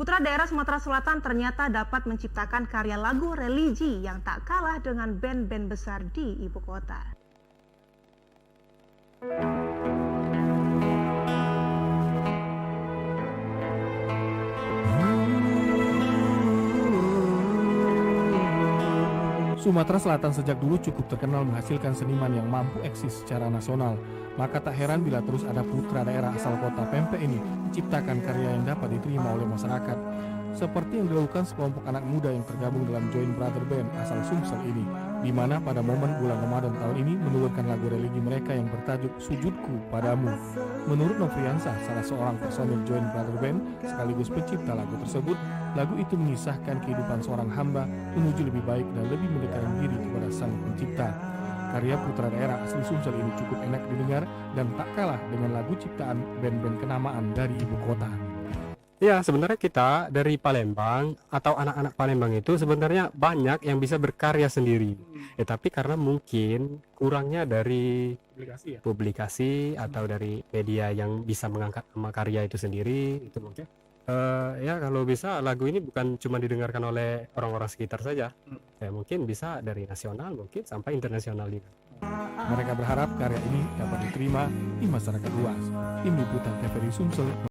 Putra daerah Sumatera Selatan ternyata dapat menciptakan karya lagu religi yang tak kalah dengan band-band besar di ibu kota. Sumatera Selatan sejak dulu cukup terkenal menghasilkan seniman yang mampu eksis secara nasional. Maka tak heran bila terus ada putra daerah asal kota Pempek ini menciptakan karya yang dapat diterima oleh masyarakat. Seperti yang dilakukan sekelompok anak muda yang tergabung dalam Join Brother Band asal Sumsel ini, di mana pada momen bulan Ramadan tahun ini menurunkan lagu religi mereka yang bertajuk Sujudku Padamu. Menurut Nofriansah, salah seorang personil Join Brother Band sekaligus pencipta lagu tersebut, lagu itu mengisahkan kehidupan seorang hamba menuju lebih baik dan lebih mendekatkan diri kepada Sang Pencipta. Karya putra daerah asli Sumsel ini cukup enak didengar dan tak kalah dengan lagu ciptaan band-band kenamaan dari ibu kota. Ya, sebenarnya kita dari Palembang atau anak-anak Palembang itu sebenarnya banyak yang bisa berkarya sendiri. Tapi karena mungkin kurangnya dari publikasi atau dari media yang bisa mengangkat nama karya itu sendiri, itu mungkin. Ya kalau bisa lagu ini bukan cuma didengarkan oleh orang-orang sekitar saja. Mungkin bisa dari nasional mungkin sampai internasional juga. Mereka berharap karya ini dapat diterima di masyarakat luas. Tim Liputan TVRI Sumsel.